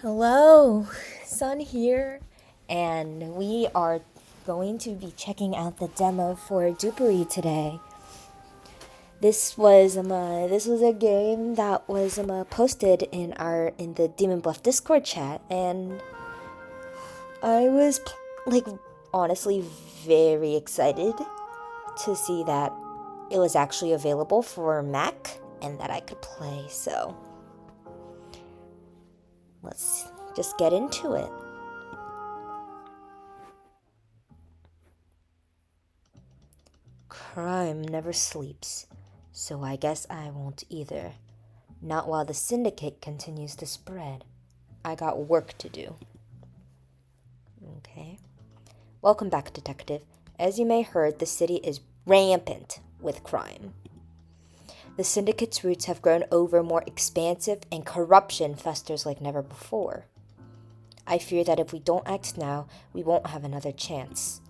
Hello, Sun here, and we are going to be checking out the demo for Dupery today. This was a game that was posted in the Demon Bluff Discord chat, and I was like honestly very excited to see that it was actually available for Mac and that I could play. So let's just get into it. Crime never sleeps, so I guess I won't either. Not while the syndicate continues to spread. I got work to do. Okay. Welcome back, Detective. As you may heard, the city is rampant with crime. The syndicate's roots have grown over more expansive, and corruption festers like never before. I fear that if we don't act now, we won't have another chance.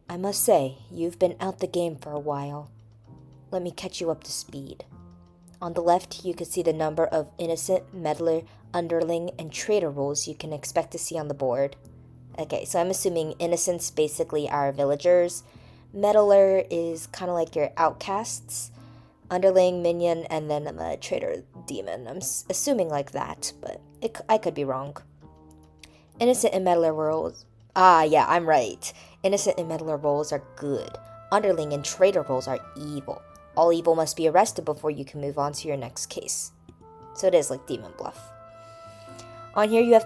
I must say, you've been out the game for a while. Let me catch you up to speed. On the left, you can see the number of innocent, meddler, underling, and traitor roles you can expect to see on the board. Okay, so I'm assuming innocents basically are villagers. Meddler is kind of like your outcasts. Underling, minion, and then a traitor demon. I'm assuming like that, but I could be wrong. Innocent and meddler roles. Ah, yeah, I'm right. Innocent and meddler roles are good. Underling and traitor roles are evil. All evil must be arrested before you can move on to your next case. So it is like Demon Bluff. On here you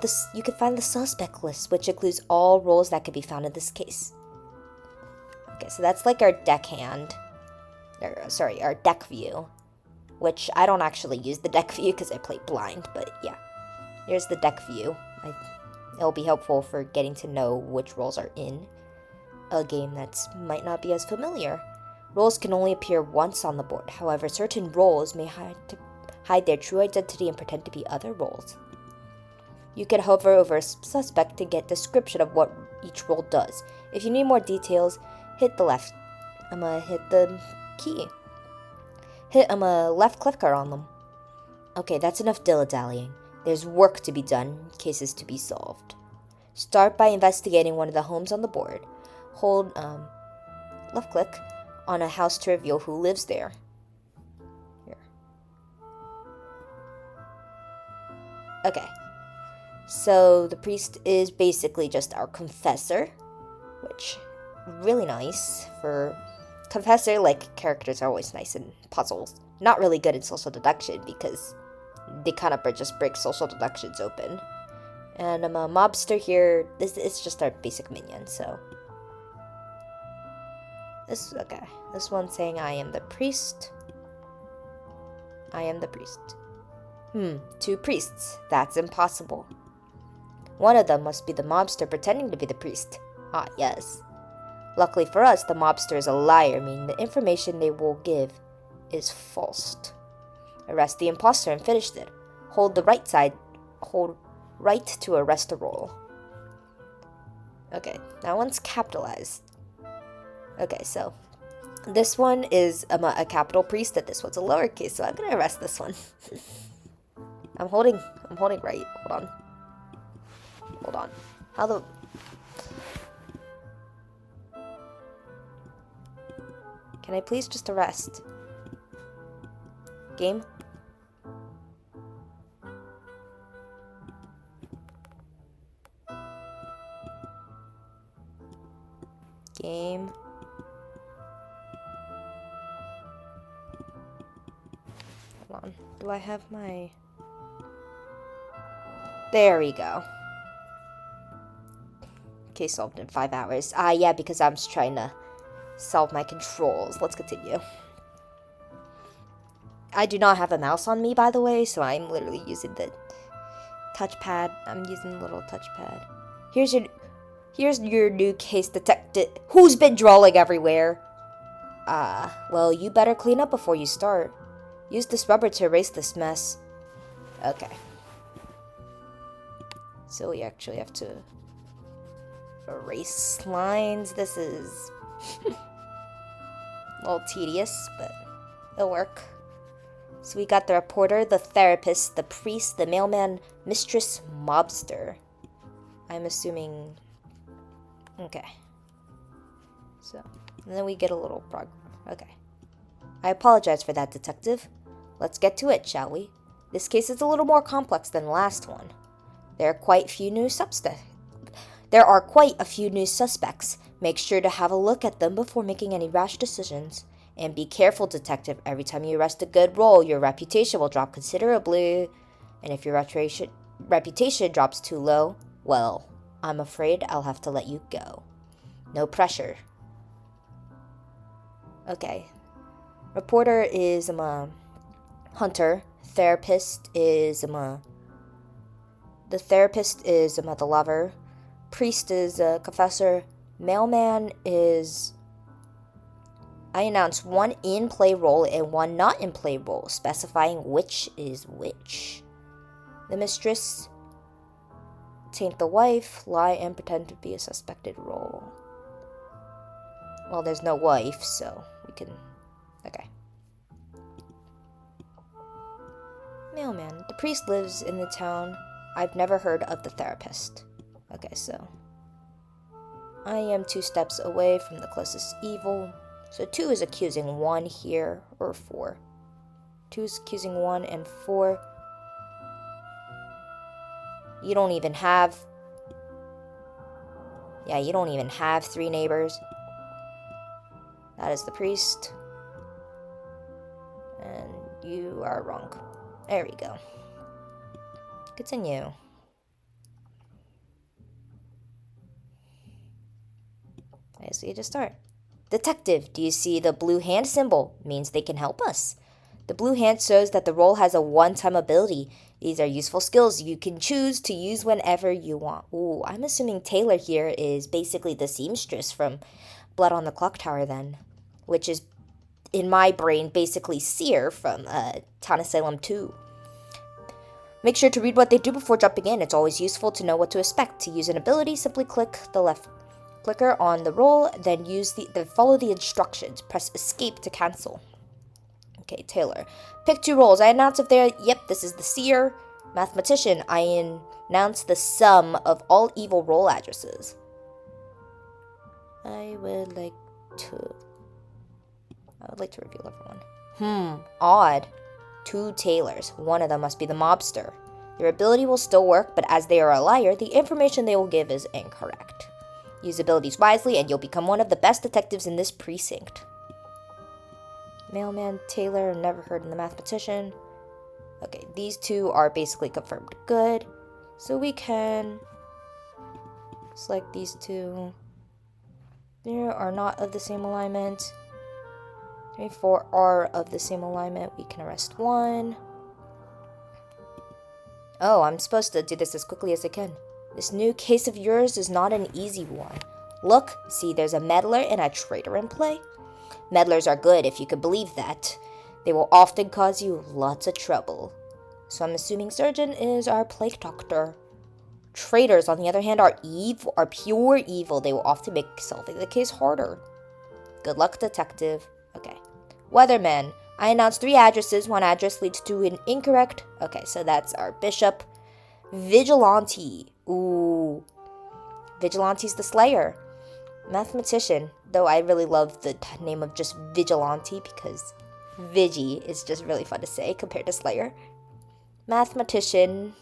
can find the suspect list, which includes all roles that could be found in this case. Okay, so that's like our deckhand. Our deck view. Which I don't actually use the deck view because I play blind, but yeah. Here's the deck view. It'll be helpful for getting to know which roles are in a game that might not be as familiar. Roles can only appear once on the board. However, certain roles may hide their true identity and pretend to be other roles. You can hover over a suspect to get description of what each role does. If you need more details, hit the left. Hit the key. Hit left clicker on them. Okay, that's enough dilly-dallying. There's work to be done, cases to be solved. Start by investigating one of the homes on the board. Hold left click on a house to reveal who lives there. Here. Okay. So the priest is basically just our confessor, which really nice for confessor. Like, characters are always nice in puzzles. Not really good in social deduction because they kind of just break social deductions open. And I'm a mobster here. It's just our basic minion, so. This one's saying I am the priest. I am the priest. Two priests. That's impossible. One of them must be the mobster pretending to be the priest. Ah, yes. Luckily for us, the mobster is a liar, meaning the information they will give is false. Arrest the imposter and finish it. Hold right to arrest a roll. Okay, that one's capitalized. Okay, so this one is a capital priest, and this one's a lowercase, so I'm gonna arrest this one. I'm holding right. Hold on. Can I please just arrest? Game? Game. Hold on. Do I have my... There we go. Case solved in 5 hours. Ah, yeah, because I'm just trying to solve my controls. Let's continue. I do not have a mouse on me, by the way, so I'm literally using the touchpad. I'm using the little touchpad. Here's your new case detective. Who's been drawing everywhere? Well, you better clean up before you start. Use this rubber to erase this mess. Okay. So we actually have to erase lines. This is a little tedious, but it'll work. So we got the reporter, the therapist, the priest, the mailman, mistress, mobster. I'm assuming... Okay. So, and then we get a little progress. Okay. I apologize for that, detective. Let's get to it, shall we? This case is a little more complex than the last one. There are quite a few new suspects. Make sure to have a look at them before making any rash decisions. And be careful, detective. Every time you arrest a good role, your reputation will drop considerably. And if your reputation drops too low, well, I'm afraid I'll have to let you go. No pressure. Okay. Reporter is hunter. Therapist is the therapist is the lover. Priest is a confessor. Mailman is... I announce one in-play role and one not in-play role, specifying which is which. The mistress, taint the wife, lie and pretend to be a suspected role. Well, there's no wife, so we can... Okay. Mailman. The priest lives in the town. I've never heard of the therapist. Okay, so... I am 2 steps away from the closest evil. So 2 is accusing 1 here, or 4. 2 is accusing 1 and 4. You don't even have... Yeah, you don't even have 3 neighbors. That is the priest. And you are wrong. There we go. Continue. I see you just start. Detective, do you see the blue hand symbol? Means they can help us. The blue hand shows that the role has a one-time ability. These are useful skills you can choose to use whenever you want. Ooh, I'm assuming Taylor here is basically the seamstress from Blood on the Clock Tower then. Which is, in my brain, basically Seer from Town of Salem 2. Make sure to read what they do before jumping in. It's always useful to know what to expect. To use an ability, simply click the left clicker on the roll, then follow the instructions. Press escape to cancel. Okay, Taylor. Pick 2 roles. I announce if they're... Yep, this is the Seer. Mathematician. I announce the sum of all evil role addresses. I would like to reveal everyone. Odd. 2 Taylors. One of them must be the mobster. Their ability will still work, but as they are a liar, the information they will give is incorrect. Use abilities wisely, and you'll become one of the best detectives in this precinct. Mailman, Taylor, never heard of the mathematician. Okay, these 2 are basically confirmed good. So we can select these 2. They are not of the same alignment. 3, 4 are of the same alignment. We can arrest 1. Oh, I'm supposed to do this as quickly as I can. This new case of yours is not an easy one. Look, see, there's a meddler and a traitor in play. Meddlers are good, if you could believe that. They will often cause you lots of trouble. So I'm assuming Surgeon is our plague doctor. Traitors, on the other hand, are pure evil. They will often make solving the case harder. Good luck, detective. Okay. Weatherman. I announced 3 addresses. 1 address leads to an incorrect. Okay, so that's our bishop. Vigilante. Ooh. Vigilante's the slayer. Mathematician. Though I really love the name of just Vigilante because Vigi is just really fun to say compared to Slayer. Mathematician.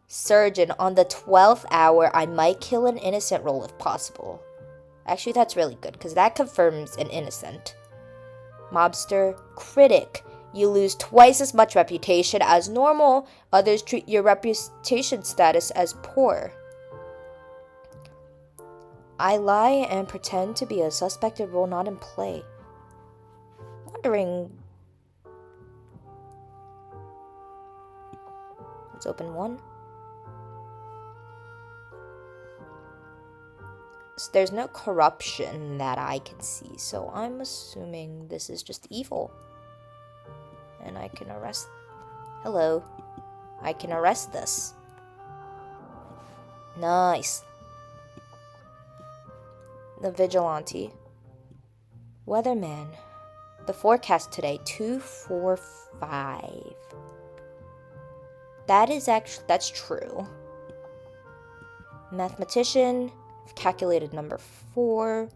Surgeon. On the 12th hour, I might kill an innocent role if possible. Actually, that's really good because that confirms an innocent. Mobster. Critic. You lose twice as much reputation as normal. Others treat your reputation status as poor. I lie and pretend to be a suspected role not in play. Wondering... Let's open 1. So there's no corruption that I can see, so I'm assuming this is just evil. And I can arrest... Hello. I can arrest this. Nice. The Vigilante. Weatherman. The forecast today, 245. That's true. Mathematician, calculated number 4.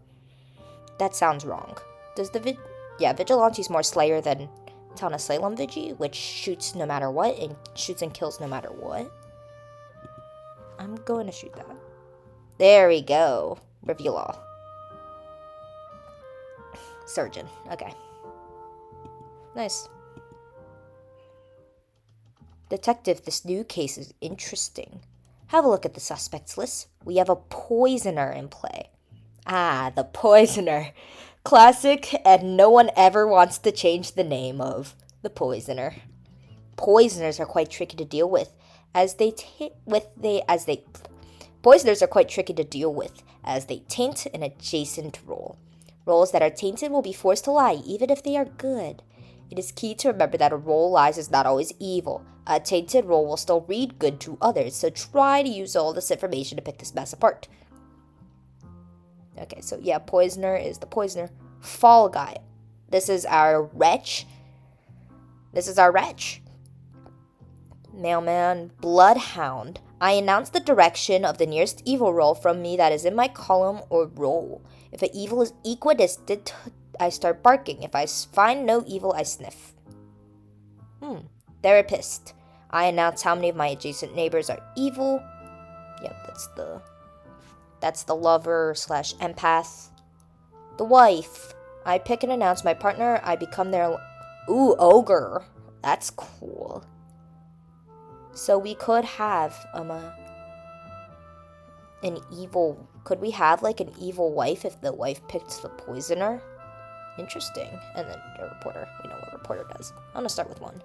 That sounds wrong. Does the Vigilante's more Slayer than Town of Salem Vigi, which shoots no matter what and shoots and kills no matter what. I'm going to shoot that. There we go. Reveal all. Surgeon. Okay. Nice. Detective, this new case is interesting. Have a look at the suspects list. We have a poisoner in play. Ah, the poisoner. Classic, and no one ever wants to change the name of the poisoner. Poisoners are quite tricky to deal with, Poisoners are quite tricky to deal with, as they taint an adjacent role. Roles that are tainted will be forced to lie, even if they are good. It is key to remember that a role lies is not always evil. A tainted role will still read good to others, so try to use all this information to pick this mess apart. Okay, so yeah, Poisoner is the Poisoner. Fall Guy. This is our wretch. Mailman, Bloodhound. I announce the direction of the nearest evil roll from me that is in my column or roll. If an evil is equidistant, I start barking. If I find no evil, I sniff. Therapist. I announce how many of my adjacent neighbors are evil. Yep, that's the lover / empath. The wife. I pick and announce my partner. I become their... Ooh, ogre. That's cool. So we could have an evil... Could we have, like, an evil wife if the wife picked the poisoner? Interesting. And then a reporter. We know what a reporter does. I'm gonna start with 1.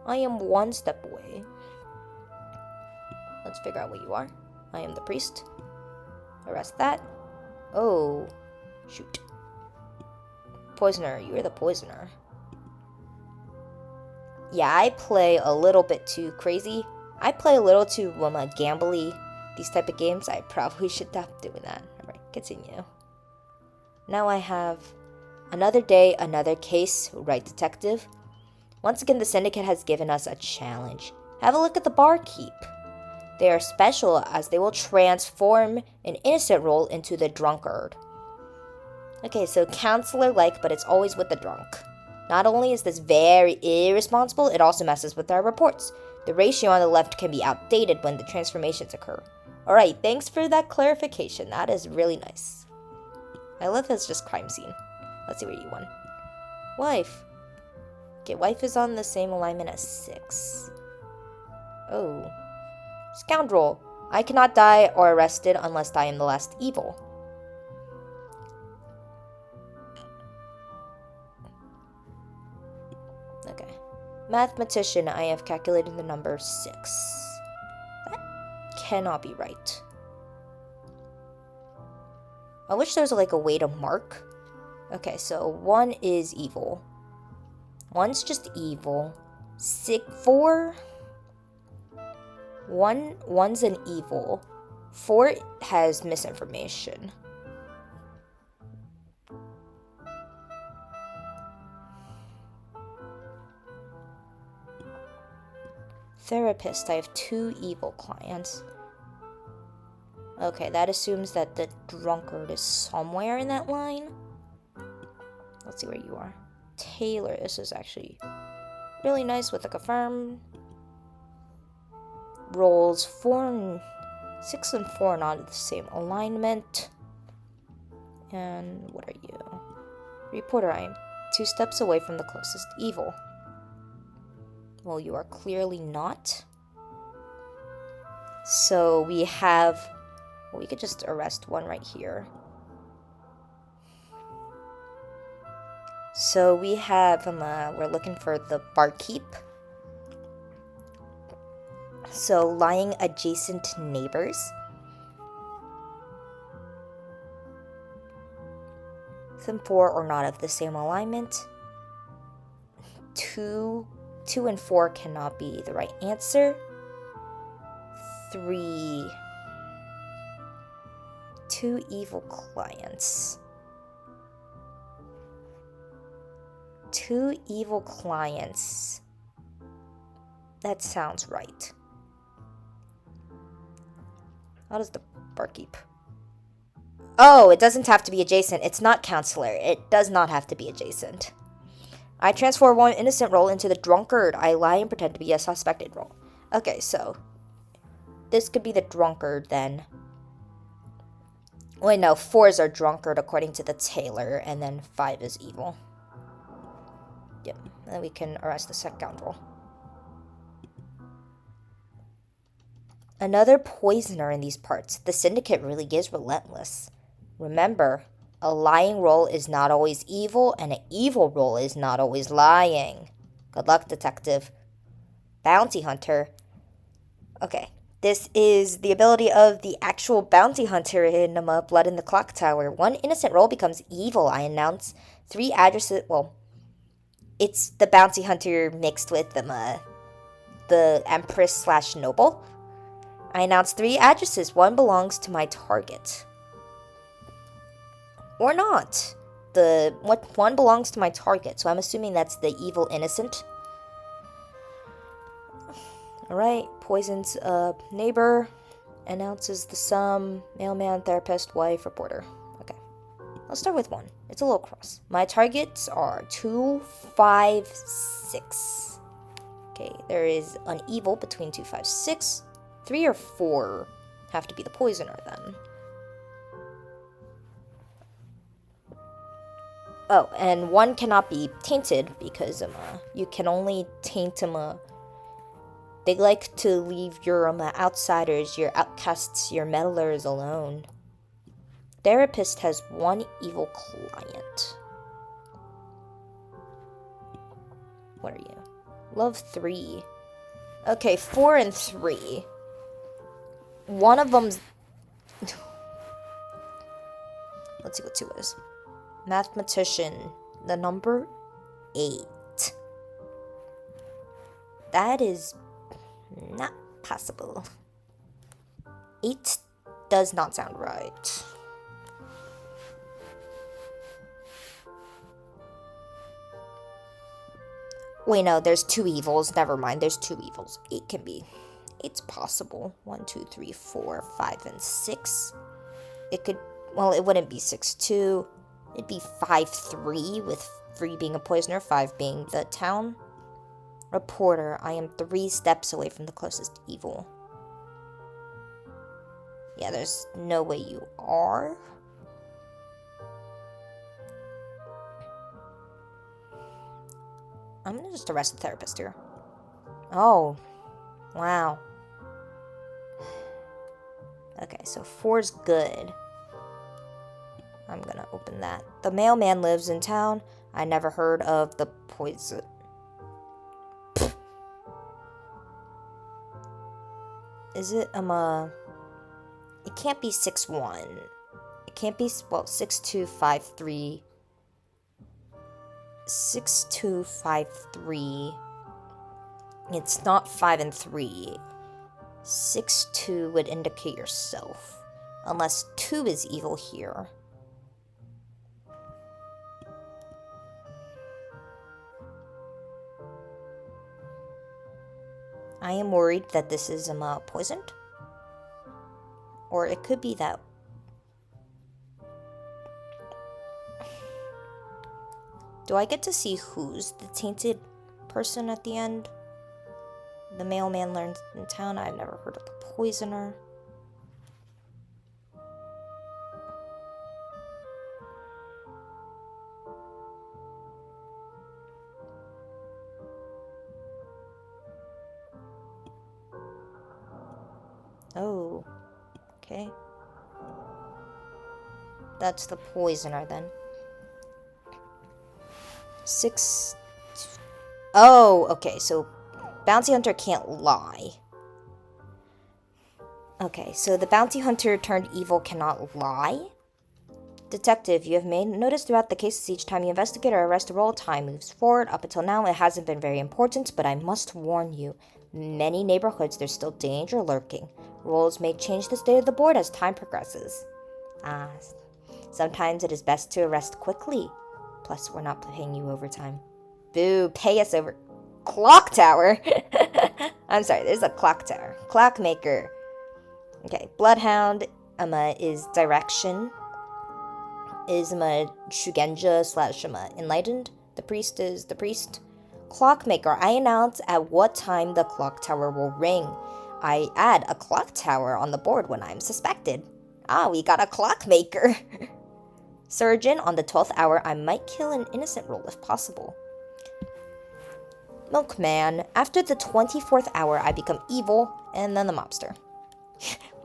I am 1 step away. Let's figure out what you are. I am the priest. Arrest that. Oh. Shoot. Poisoner. You are the poisoner. Yeah, I play a little bit too crazy. I play a little too gambly. These type of games. I probably should stop doing that. Alright, continue. Now I have another day, another case. Right, detective? Once again, the syndicate has given us a challenge. Have a look at the barkeep. They are special as they will transform an innocent role into the drunkard. Okay, so counselor-like, but it's always with the drunk. Not only is this very irresponsible, it also messes with our reports. The ratio on the left can be outdated when the transformations occur. Alright, thanks for that clarification. That is really nice. I love this just crime scene. Let's see where you won. Wife. Okay, wife is on the same alignment as 6. Oh. Scoundrel. I cannot die or arrested unless I am the last evil. Okay. Mathematician, I have calculated the number 6. That cannot be right. I wish there was like a way to mark. Okay, so 1 is evil. 1's just evil. 4. 1's an evil. 4 has misinformation. Therapist, I have 2 evil clients. Okay, that assumes that the drunkard is somewhere in that line. Let's see where you are. Taylor, this is actually really nice with a confirm. Rolls 6 and 4 are not the same alignment. And what are you? Reporter, I am 2 steps away from the closest evil. Well, you are clearly not. So we have... Well, we could just arrest 1 right here. So we have... we're looking for the barkeep. So lying adjacent neighbors. Some 4 are not of the same alignment. 2 and 4 cannot be the right answer. 3. 2 evil clients. 2 evil clients. That sounds right. How does the barkeep? Oh, it doesn't have to be adjacent. It's not counselor. It does not have to be adjacent. I transform one innocent role into the drunkard. I lie and pretend to be a suspected role. Okay, so this could be the drunkard then. Wait, no, 4s are drunkard according to the tailor, and then 5 is evil. Yep, then we can arrest the scoundrel. Another poisoner in these parts. The syndicate really is relentless. Remember, a lying role is not always evil, and an evil role is not always lying. Good luck, detective. Bounty hunter. Okay, this is the ability of the actual bounty hunter in Blood in the Clock Tower. 1 innocent role becomes evil, I announce. 3 addresses, well, it's the bounty hunter mixed with the Empress/Noble. I announce 3 addresses. 1 belongs to my target. Or not. One belongs to my target, so I'm assuming that's the evil innocent. Alright, poisons neighbor, announces the sum, mailman, therapist, wife, reporter. Okay, let's start with 1. It's a little cross. My targets are 2, 5, 6. Okay, there is an evil between 2, 5, 6. 3 or 4 have to be the poisoner then. Oh, and 1 cannot be tainted because you can only taint they like to leave your outsiders, your outcasts, your meddlers alone. Therapist has 1 evil client. What are you? Love 3. Okay, 4 and 3. One of them's... Let's see what 2 is. Mathematician. The number 8. That is not possible. 8 does not sound right. Wait, no, there's 2 evils. Never mind, there's 2 evils. 8 can be. It's possible. 1, 2, 3, 4, 5, and 6. It could, well, it wouldn't be 6, 2. It'd be 5, 3, with 3 being a poisoner, 5 being the town. Reporter, I am 3 steps away from the closest evil. Yeah, there's no way you are. I'm gonna just arrest the therapist here. Oh, wow. Okay, so 4's good. I'm gonna open that. The mailman lives in town. I never heard of the poison. Is it, it can't be 6-1. It can't be, well, 6-2, 5-3. 6-2, 5-3. It's not 5 and 3. 6-2 would indicate yourself. Unless 2 is evil here. I am worried that this is poisoned. Or it could be that. Do I get to see who's the tainted person at the end? The mailman learns in town. I've never heard of the poisoner. Oh, okay. That's the poisoner then. 6. Oh, okay, so bounty hunter can't lie. Okay, so the bounty hunter turned evil cannot lie. Detective, you have made notice throughout the cases each time you investigate or arrest a role, time moves forward. Up until now, it hasn't been very important, but I must warn you. Many neighborhoods, there's still danger lurking. Roles may change the state of the board as time progresses. Sometimes it is best to arrest quickly. Plus, we're not paying you overtime. Boo, pay us over. Clock tower? I'm sorry, there's a clock tower. Clockmaker. Okay, Bloodhound is direction. Is Shugenja / enlightened. The priest is the priest. Clockmaker. I announce at what time the clock tower will ring. I add a clock tower on the board when I'm suspected. Ah, we got a clockmaker. Surgeon. On the 12th hour, I might kill an innocent role if possible. Milkman. After the 24th hour, I become evil, and then the mobster.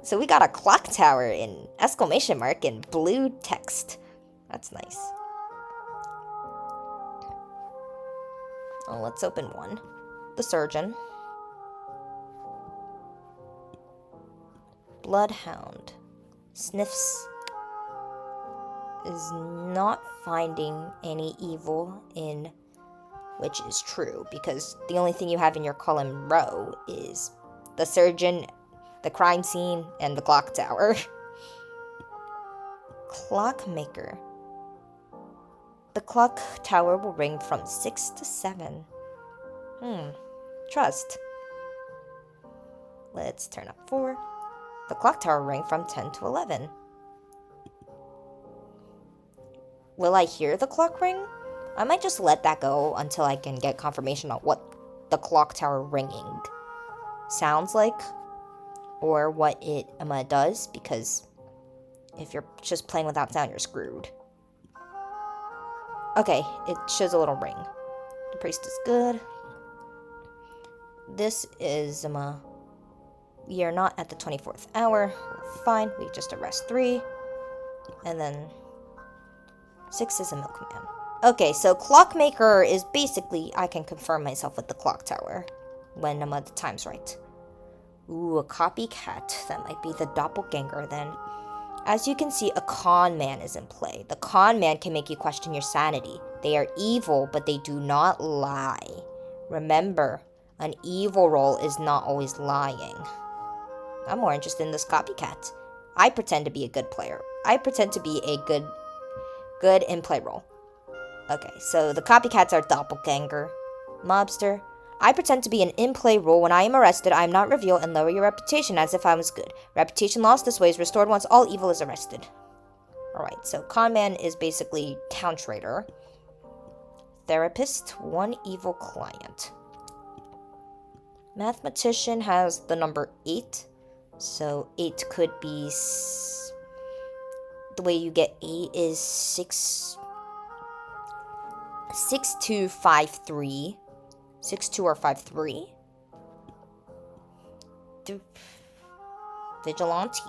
So we got a clock tower in exclamation mark in blue text. That's nice. Oh, let's open one. The surgeon. Bloodhound. Sniffs. Is not finding any evil in, which is true, because the only thing you have in your column row is the surgeon, the crime scene, and the clock tower. Clockmaker. The clock tower will ring from 6 to 7. Trust. Let's turn up 4. The clock tower will ring from 10 to 11. Will I hear the clock ring? I might just let that go until I can get confirmation on what the clock tower ringing sounds like, or what it does, because if you're just playing without sound, you're screwed. Okay, it shows a little ring. The priest is good. This is, we are not at the 24th hour. We're fine. We just arrest 3. And then 6 is a milkman. Okay, so Clockmaker is basically, I can confirm myself with the clock tower when the time's right. Ooh, a copycat. That might be the doppelganger then. As you can see, a con man is in play. The con man can make you question your sanity. They are evil, but they do not lie. Remember, an evil role is not always lying. I'm more interested in this copycat. I pretend to be a good player. I pretend to be a good in-play role. Okay, so the copycats are doppelganger. Mobster. I pretend to be an in-play role. When I am arrested, I am not revealed and lower your reputation as if I was good. Reputation lost this way is restored once all evil is arrested. Alright, so Conman is basically town trader. Therapist, one evil client. Mathematician has the number 8. So 8 could be... the way you get 8 is 6... 6253. 6-2 or 5-3. Vigilante.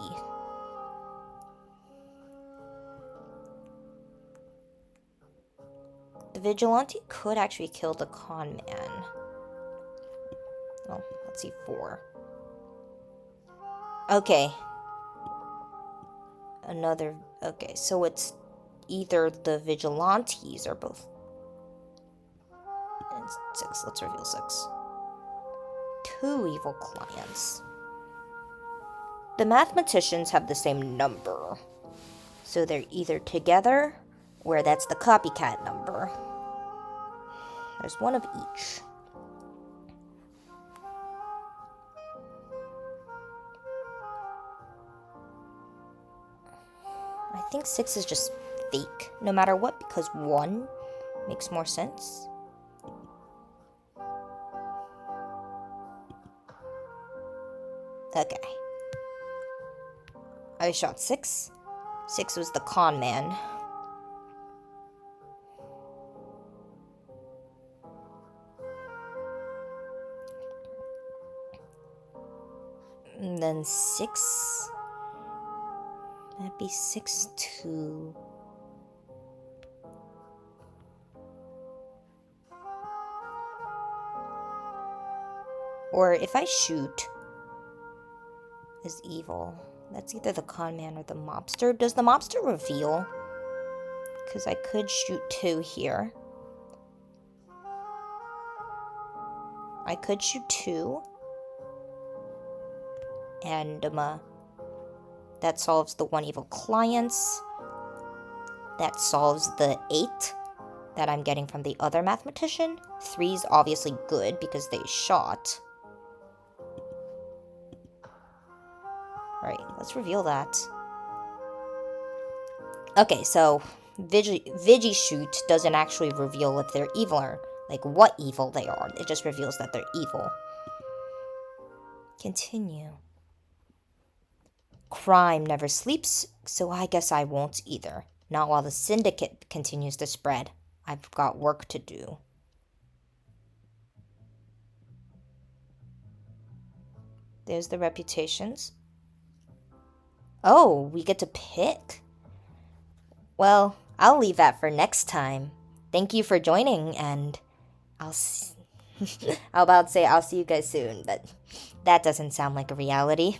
The vigilante could actually kill the con man. Oh, let's see, 4. Okay. Another. Okay, so it's either the vigilantes or both. 6. Let's reveal 6. 2 evil clients. The mathematicians have the same number. So they're either together, or that's the copycat number. There's one of each. I think 6 is just fake, no matter what, because 1 makes more sense. Okay. I shot 6. 6 was the con man. And then 6. That'd be 6-2. Or if I shoot is evil. That's either the con man or the mobster. Does the mobster reveal? Because I could shoot 2 here. I could shoot 2. And that solves the 1 evil clients. That solves the 8. that I'm getting from the other mathematician. 3's obviously good because they shot. Right, let's reveal that. Okay, so Vigishoot doesn't actually reveal if they're evil or like what evil they are. It just reveals that they're evil. Continue. Crime never sleeps, so I guess I won't either. Not while the syndicate continues to spread. I've got work to do. There's the reputations. Oh, we get to pick. Well, I'll leave that for next time. Thank you for joining, and I'll see you guys soon, but that doesn't sound like a reality.